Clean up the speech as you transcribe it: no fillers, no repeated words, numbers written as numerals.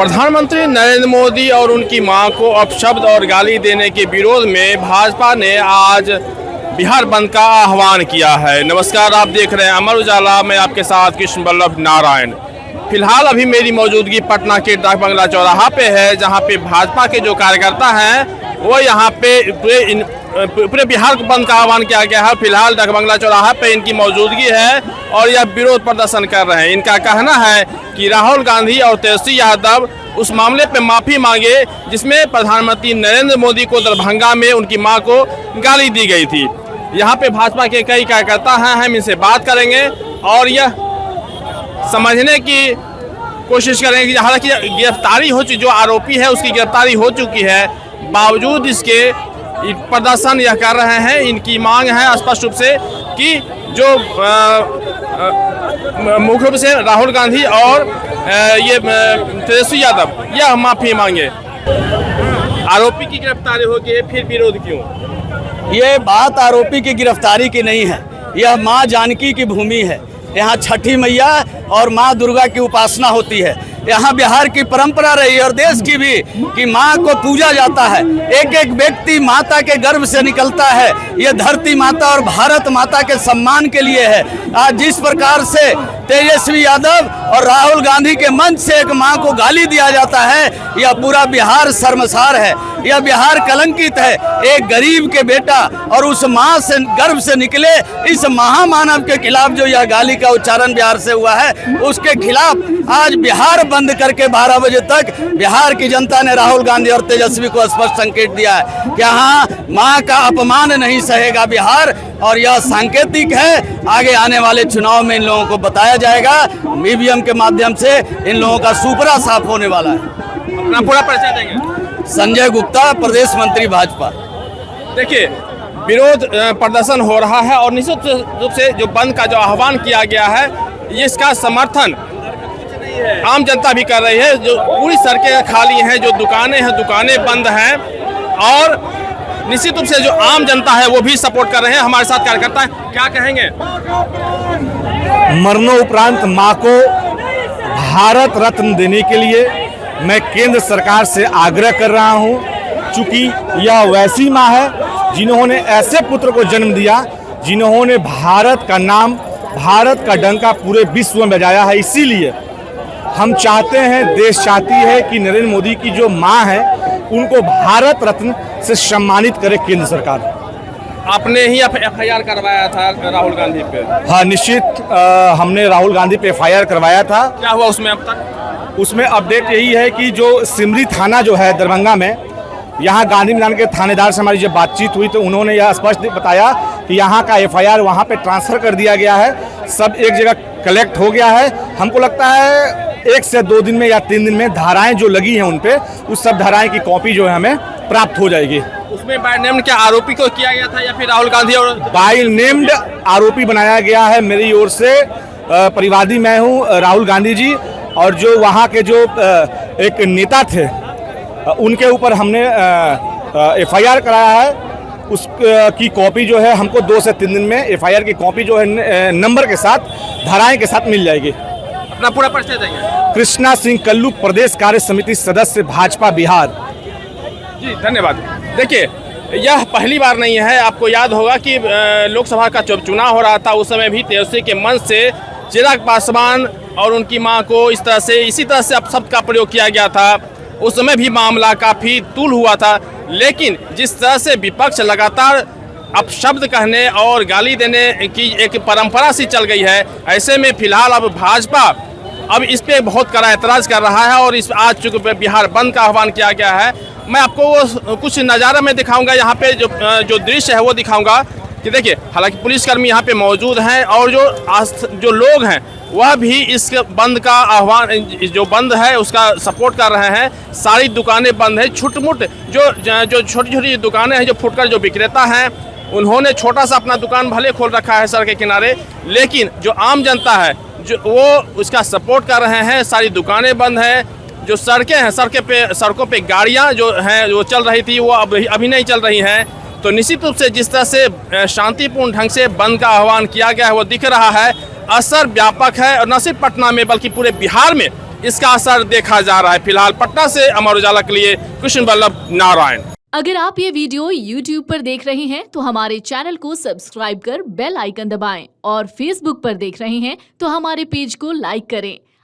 प्रधानमंत्री नरेंद्र मोदी और उनकी मां को अपशब्द और गाली देने के विरोध में भाजपा ने आज बिहार बंद का आह्वान किया है। नमस्कार, आप देख रहे हैं अमर उजाला, मैं आपके साथ कृष्ण बल्लभ नारायण। फिलहाल अभी मेरी मौजूदगी पटना के डाक बंगला चौराहा पे है, जहां पे भाजपा के जो कार्यकर्ता हैं वो यहाँ पे पूरे बिहार को बंद का आह्वान किया गया है। फिलहाल डाक बंगला चौराहा पे इनकी मौजूदगी है और यह विरोध प्रदर्शन कर रहे हैं। इनका कहना है कि राहुल गांधी और तेजस्वी यादव उस मामले पे माफ़ी मांगे जिसमें प्रधानमंत्री नरेंद्र मोदी को दरभंगा में उनकी मां को गाली दी गई थी। यहाँ पे भाजपा के कई कार्यकर्ता हैं, हम इनसे बात करेंगे और यह समझने की कोशिश करेंगे कि हालांकि गिरफ्तारी हो चुकी, जो आरोपी है उसकी गिरफ्तारी हो चुकी है, बावजूद इसके प्रदर्शन यह कर रहे हैं। इनकी मांग है स्पष्ट रूप से कि जो मुख्य रूप से राहुल गांधी और ये तेजस्वी यादव यह माफी मांगे। आरोपी की गिरफ्तारी हो गई, फिर विरोध क्यों? ये बात आरोपी की गिरफ्तारी की नहीं है, यह माँ जानकी की भूमि है। यहाँ छठी मैया और माँ दुर्गा की उपासना होती है। यहाँ बिहार की परंपरा रही है और देश की भी कि माँ को पूजा जाता है। एक एक व्यक्ति माता के गर्भ से निकलता है। ये धरती माता और भारत माता के सम्मान के लिए है। आज जिस प्रकार से तेजस्वी यादव और राहुल गांधी के मंच से एक माँ को गाली दिया जाता है, यह पूरा बिहार शर्मसार है, यह बिहार कलंकित है। एक गरीब के बेटा और उस माँ से गर्भ से निकले इस महामानव के खिलाफ जो यह गाली का उच्चारण बिहार से हुआ है, उसके खिलाफ आज बिहार बंद करके 12 बजे तक बिहार की जनता ने राहुल गांधी और तेजस्वी को स्पष्ट संकेत दिया है कि हाँ, माँ का अपमान नहीं सहेगा बिहार। और यह सांकेतिक है, आगे आने वाले चुनाव में इन लोगों को बताया जाएगा। ईवीएम के माध्यम से इन लोगों का सुपरा साफ होने वाला है। अपना पूरा परिचय देंगे। संजय गुप्ता, प्रदेश मंत्री भाजपा। देखिए, विरोध प्रदर्शन हो रहा है और निश्चित रूप से जो बंद का जो आह्वान किया गया है, इसका समर्थन आम जनता भी कर रही है। जो पूरी सड़कें खाली हैं, जो दुकानें हैं, दुकानें बंद हैं और निश्चित रूप से जो आम जनता है वो भी सपोर्ट कर रहे हैं। हमारे साथ कार्यकर्ता हैं, क्या कहेंगे? मरणोपरांत मां को भारत रत्न देने के लिए मैं केंद्र सरकार से आग्रह कर रहा हूं, चूंकि यह वैसी मां है जिन्होंने ऐसे पुत्र को जन्म दिया जिन्होंने भारत का नाम, भारत का डंका पूरे विश्व में बजाया है। इसीलिए हम चाहते हैं, देश चाहती है कि नरेंद्र मोदी की जो मां है उनको भारत रत्न से सम्मानित करे केंद्र सरकार। आपने ही FIR करवाया था राहुल गांधी पे? हाँ, निश्चित हमने राहुल गांधी पे FIR करवाया था। क्या हुआ उसमें अब तक? उसमें अपडेट यही है कि जो सिमरी थाना जो है दरभंगा में, यहाँ गांधी मैदान के थानेदार से हमारी जब बातचीत हुई तो उन्होंने यह स्पष्ट बताया कि यहाँ का FIR वहाँ पे ट्रांसफ़र कर दिया गया है, सब एक जगह कलेक्ट हो गया है। हमको लगता है 1 से 2 दिन में या 3 दिन में धाराएं जो लगी हैं उन पे, उस सब धाराएं की कॉपी जो है हमें प्राप्त हो जाएगी। उसमें बाय नेम्ड क्या आरोपी को किया गया था या फिर राहुल गांधी? और बाय नेम्ड आरोपी बनाया गया है मेरी ओर से। परिवादी मैं हूँ राहुल गांधी जी, और जो वहाँ के जो एक नेता थे उनके ऊपर हमने FIR कराया है। उसकी कॉपी जो है हमको 2 से 3 दिन में FIR की कॉपी जो है नंबर के साथ, धाराएं के साथ मिल जाएगी। अपना पूरा परिचय देंगे। कृष्णा सिंह कल्लू, प्रदेश कार्य समिति सदस्य भाजपा बिहार। जी धन्यवाद। देखिए, यह पहली बार नहीं है। आपको याद होगा कि लोकसभा का जब चुनाव हो रहा था उस समय भी तेजस्वी के मंच से चिराग पासवान और उनकी मां को इसी तरह से अपशब्द का प्रयोग किया गया था। उस समय भी मामला काफ़ी तूल हुआ था, लेकिन जिस तरह से विपक्ष लगातार अपशब्द कहने और गाली देने की एक परंपरा सी चल गई है, ऐसे में फिलहाल अब भाजपा अब इस पे बहुत कड़ा एतराज़ कर रहा है और इस आज चूँकि बिहार बंद का आह्वान किया गया है, मैं आपको वो कुछ नज़ारा में दिखाऊंगा। यहाँ पे जो दृश्य है वो दिखाऊंगा कि देखिए, हालांकि पुलिसकर्मी यहाँ पे मौजूद हैं और जो लोग हैं वह भी इस बंद का आह्वान, जो बंद है उसका सपोर्ट कर रहे हैं। सारी दुकानें बंद हैं। छुटमुट जो छोटी छोटी दुकानें हैं, जो फुटकर जो विक्रेता हैं, उन्होंने छोटा सा अपना दुकान भले खोल रखा है सड़क के किनारे, लेकिन जो आम जनता है जो वो उसका सपोर्ट कर रहे हैं। सारी दुकानें बंद हैं। जो सड़कें हैं, सड़कों पे गाड़ियाँ जो हैं वो चल रही थी, वो अभी नहीं चल रही हैं। तो निश्चित रूप से जिस तरह से शांतिपूर्ण ढंग से बंद का आह्वान किया गया है वो दिख रहा है। असर व्यापक है और न सिर्फ पटना में बल्कि पूरे बिहार में इसका असर देखा जा रहा है। फिलहाल पटना से अमर उजाला के लिए कृष्ण वल्लभ नारायण। अगर आप ये वीडियो YouTube पर देख रहे हैं तो हमारे चैनल को सब्सक्राइब कर बेल आइकन दबाएं और Facebook पर देख रहे हैं तो हमारे पेज को लाइक करें।